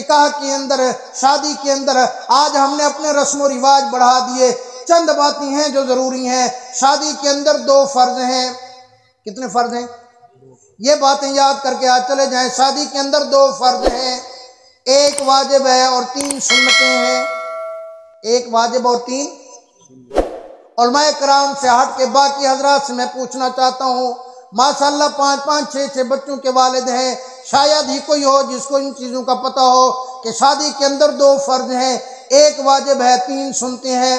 نکاح کے اندر، شادی کے اندر آج ہم نے اپنے رسم و رواج بڑھا دیے۔ چند باتیں ہیں جو ضروری ہیں۔ شادی کے اندر 2 فرض ہیں۔ کتنے فرض ہیں؟ یہ باتیں یاد کر کے آج چلے جائیں۔ شادی کے اندر 2 فرض ہیں، 1 واجب ہے اور 3 سنتیں ہیں۔ 1 واجب اور 3 علماء کرام سے ہٹ کے باقی حضرات سے میں پوچھنا چاہتا ہوں، ماشاءاللہ 5-5 6-6 بچوں کے والد ہیں، شاید ہی کوئی ہو جس کو ان چیزوں کا پتہ ہو کہ شادی کے اندر 2 فرض ہیں، 1 واجب ہے، 3 سنتیں ہیں۔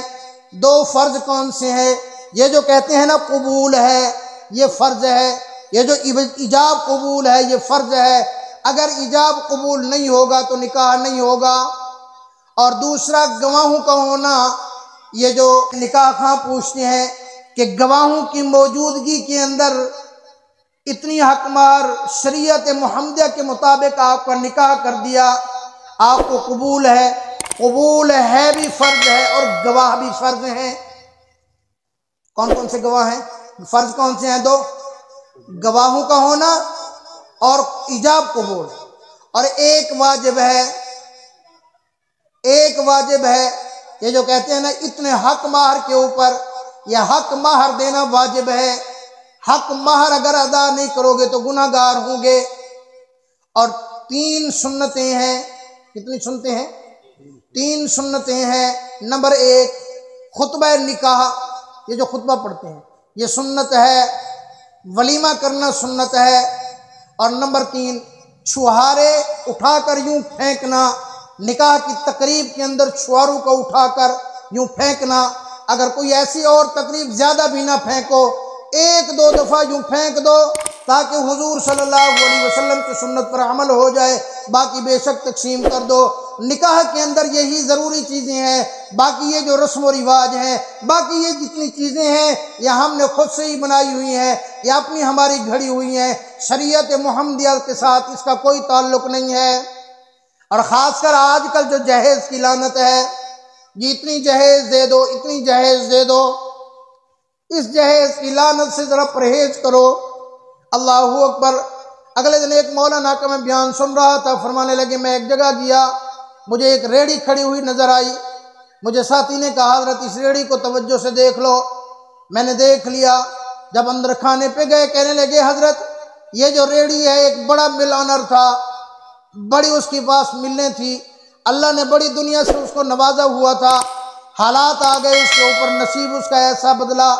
2 فرض کون سے ہیں؟ یہ جو کہتے ہیں نا قبول ہے، یہ فرض ہے۔ یہ جو ایجاب قبول ہے، یہ فرض ہے۔ اگر ایجاب قبول نہیں ہوگا تو نکاح نہیں ہوگا۔ اور دوسرا گواہوں کا ہونا، یہ جو نکاح خواہ پوچھتے ہیں کہ گواہوں کی موجودگی کے اندر اتنی حق مہر شریعت محمدیہ کے مطابق آپ کا نکاح کر دیا، آپ کو قبول ہے۔ قبول ہے بھی فرض ہے اور گواہ بھی فرض ہیں۔ کون کون سے گواہ ہیں؟ فرض کون سے ہیں؟ 2، گواہوں کا ہونا اور ایجاب قبول، اور 1 واجب ہے۔ 1 واجب ہے، یہ جو کہتے ہیں نا اتنے حق مہر کے اوپر، یہ حق مہر دینا واجب ہے۔ حق مہر اگر ادا نہیں کرو گے تو گناہ گار ہوں گے۔ اور 3 سنتیں ہیں۔ کتنی سنتیں ہیں؟ 3 سنتیں ہیں۔ نمبر 1 خطبہ نکاح، یہ جو خطبہ پڑھتے ہیں یہ سنت ہے۔ ولیمہ کرنا سنت ہے۔ اور نمبر 3 چھہارے اٹھا کر یوں پھینکنا، نکاح کی تقریب کے اندر چھواروں کو اٹھا کر یوں پھینکنا۔ اگر کوئی ایسی اور تقریب زیادہ بھی نہ پھینکو، 1-2 دفعہ یوں پھینک دو تاکہ حضور صلی اللہ علیہ وسلم کی سنت پر عمل ہو جائے، باقی بے شک تقسیم کر دو۔ نکاح کے اندر یہی ضروری چیزیں ہیں، باقی یہ جو رسم و رواج ہیں، باقی یہ جتنی چیزیں ہیں یہ ہم نے خود سے ہی بنائی ہوئی ہیں، یہ اپنی ہماری گھڑی ہوئی ہیں، شریعت محمدیہ کے ساتھ اس کا کوئی تعلق نہیں ہے۔ اور خاص کر آج کل جو جہیز کی لعنت ہے، یہ اتنی جہیز دے دو، اتنی جہیز دے دو، اس جہیز کی لعنت سے ذرا پرہیز کرو۔ اللہ اکبر۔ اگلے دن ایک مولانا کا میں بیان سن رہا تھا، فرمانے لگے میں ایک جگہ گیا، مجھے ایک ریڑھی کھڑی ہوئی نظر آئی، مجھے ساتھی نے کہا حضرت اس ریڑھی کو توجہ سے دیکھ لو۔ میں نے دیکھ لیا۔ جب اندر کھانے پہ گئے کہنے لگے حضرت یہ جو ریڑھی ہے ایک بڑا مل آنر تھا، بڑی اس کے پاس ملیں تھی، اللہ نے بڑی دنیا سے اس کو نوازا ہوا تھا، حالات آ گئے اس کے اوپر، نصیب اس کا ایسا بدلا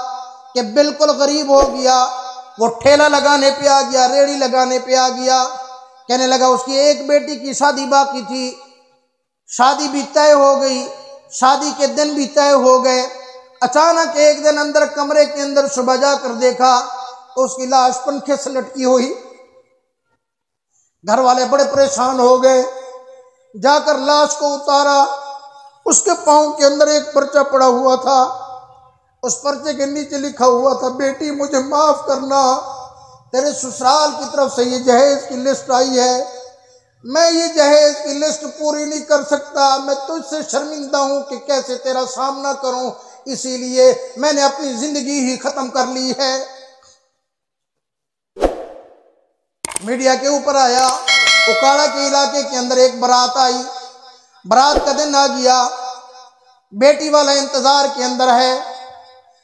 کہ بالکل غریب ہو گیا، وہ ٹھیلا لگانے پہ آ گیا، ریڑھی لگانے پہ آ گیا۔ کہنے لگا اس کی ایک بیٹی کی شادی باقی تھی، شادی بھی طے ہو گئی، شادی کے دن بھی طے ہو گئے، اچانک ایک دن اندر کمرے کے اندر صبح جا کر دیکھا تو اس کی لاش پنکھے سے لٹکی ہوئی۔ گھر والے بڑے پریشان ہو گئے، جا کر لاش کو اتارا، اس کے پاؤں کے اندر ایک پرچہ پڑا ہوا تھا، اس پرچے کے نیچے لکھا ہوا تھا بیٹی مجھے معاف کرنا، تیرے سسرال کی طرف سے یہ جہیز کی لسٹ آئی ہے، میں یہ جہیز کی لسٹ پوری نہیں کر سکتا، میں تجھ سے شرمندہ ہوں کہ کیسے تیرا سامنا کروں، اسی لیے میں نے اپنی زندگی ہی ختم کر لی ہے۔ میڈیا کے اوپر آیا، اکاڑا کے علاقے کے اندر ایک بارات آئی، بارات کا دن آ گیا، بیٹی والا انتظار کے اندر ہے،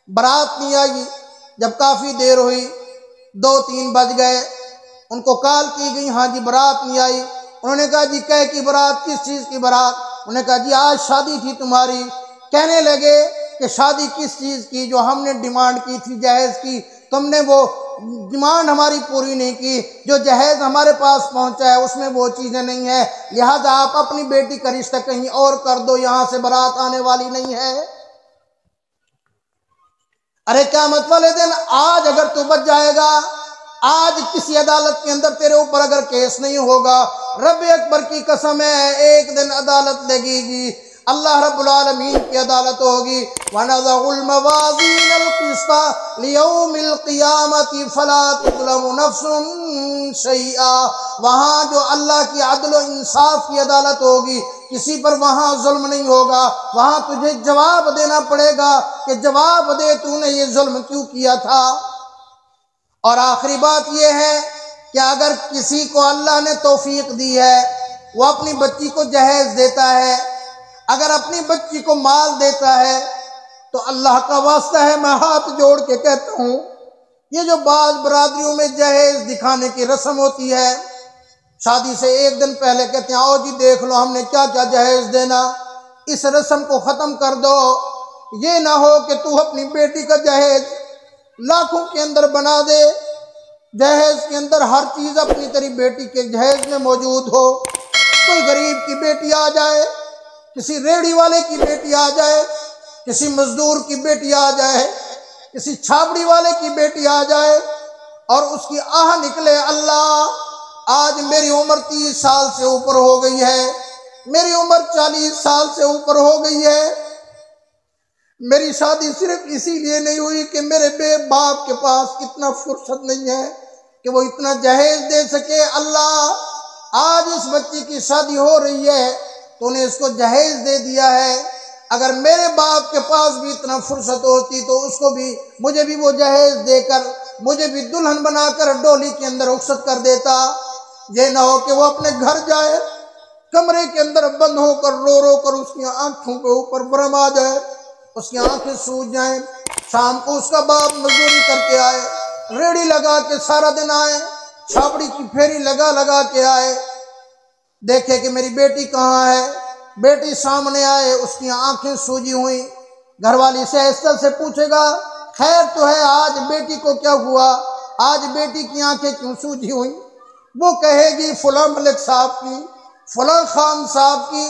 بارات نہیں آئی۔ جب کافی دیر ہوئی، 2-3 بج گئے، ان کو کال کی گئی، ہاں جی بارات نہیں آئی۔ انہوں نے کہا جی کہہ کی بارات، کس چیز کی بارات؟ انہوں نے کہا جی آج شادی تھی تمہاری۔ کہنے لگے کہ شادی کس چیز کی؟ جو ہم نے ڈیمانڈ کی تھی جہیز کی، تم نے وہ ڈیمانڈ ہماری پوری نہیں کی، جو جہیز ہمارے پاس پہنچا ہے اس میں وہ چیزیں نہیں ہیں، لہذا آپ اپنی بیٹی کا رشتہ کہیں اور کر دو، یہاں سے بارات آنے والی نہیں ہے۔ ارے قیامت والے دن آج اگر تو بچ جائے گا، آج کسی عدالت کے اندر تیرے اوپر اگر کیس نہیں ہوگا، رب اکبر کی قسم ہے ایک دن عدالت لگے گی، اللہ رب العالمین کی عدالت ہوگی۔ وَنَضَعُ الْمَوَازِينَ الْقِسْطَ لِيَوْمِ الْقِيَامَةِ فَلَا تُظْلَمُ نَفْسٌ شَيْئًا، وہاں جو اللہ کی عدل و انصاف کی عدالت ہوگی، کسی پر وہاں ظلم نہیں ہوگا، وہاں تجھے جواب دینا پڑے گا کہ جواب دے تو نے یہ ظلم کیوں کیا تھا۔ اور آخری بات یہ ہے کہ اگر کسی کو اللہ نے توفیق دی ہے وہ اپنی بچی کو جہیز دیتا ہے، اگر اپنی بچی کو مال دیتا ہے تو اللہ کا واسطہ ہے میں ہاتھ جوڑ کے کہتا ہوں، یہ جو بعض برادریوں میں جہیز دکھانے کی رسم ہوتی ہے، شادی سے ایک دن پہلے کہتے ہیں آؤ جی دیکھ لو ہم نے کیا کیا جہیز دینا، اس رسم کو ختم کر دو۔ یہ نہ ہو کہ تو اپنی بیٹی کا جہیز لاکھوں کے اندر بنا دے، جہیز کے اندر ہر چیز اپنی تیری بیٹی کے جہیز میں موجود ہو، کوئی غریب کی بیٹی آ جائے، کسی ریڑھی والے کی بیٹی آ جائے، کسی مزدور کی بیٹی آ جائے، کسی چھاپڑی والے کی بیٹی آ جائے اور اس کی آہ نکلے، اللہ آج میری عمر 30 سال سے اوپر ہو گئی ہے، میری عمر 40 سال سے اوپر ہو گئی ہے، میری شادی صرف اسی لیے نہیں ہوئی کہ میرے باپ کے پاس اتنا فرصت نہیں ہے کہ وہ اتنا جہیز دے سکے، اللہ آج اس بچی کی شادی ہو رہی ہے تو نے اس کو جہیز دے دیا ہے، اگر میرے باپ کے پاس بھی اتنا فرصت ہوتی تو اس کو بھی مجھے بھی وہ جہیز دے کر مجھے بھی دلہن بنا کر ڈولی کے اندر رخصت کر دیتا۔ یہ نہ ہو کہ وہ اپنے گھر جائے، کمرے کے اندر بند ہو کر رو رو کر اس کی آنکھوں کے اوپر برم آ جائے، اس کی آنکھیں سوج جائیں، شام کو اس کا باپ مزدوری کر کے آئے، ریڑھی لگا کے سارا دن آئے، چھاپڑی کی پھیری لگا کے آئے، دیکھے کہ میری بیٹی کہاں ہے، بیٹی سامنے آئے، اس کی آنکھیں سوجی ہوئی، گھر والی سے آہستہ سے پوچھے گا خیر تو ہے، آج بیٹی کو کیا ہوا، آج بیٹی کی آنکھیں کیوں سوجی ہوئی؟ وہ کہے گی فلاں ملک صاحب کی، فلاں خان صاحب کی،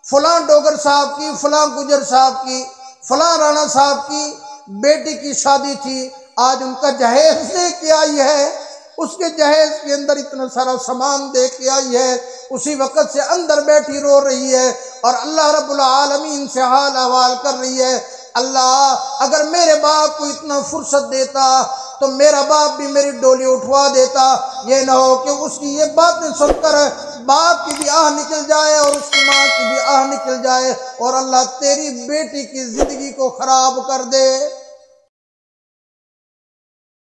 فلاں ڈوگر صاحب کی، فلاں گجر صاحب کی، فلاں رانا صاحب کی بیٹی کی شادی تھی، آج ان کا جہیز دے کے آئی ہے، اس کے جہیز کے اندر اتنا سارا سامان دے کے آئی ہے، اسی وقت سے اندر بیٹھی رو رہی ہے اور اللہ رب العالمین سے حال احوال کر رہی ہے، اللہ اگر میرے باپ کو اتنا فرصت دیتا تو میرا باپ بھی میری ڈولی اٹھوا دیتا، یہ نہ ہو کہ اس کی یہ باتیں سن کر باپ کی بھی آہ نکل جائے اور اس کی ماں کی بھی آہ نکل جائے اور اللہ تیری بیٹی کی زندگی کو خراب کر دے۔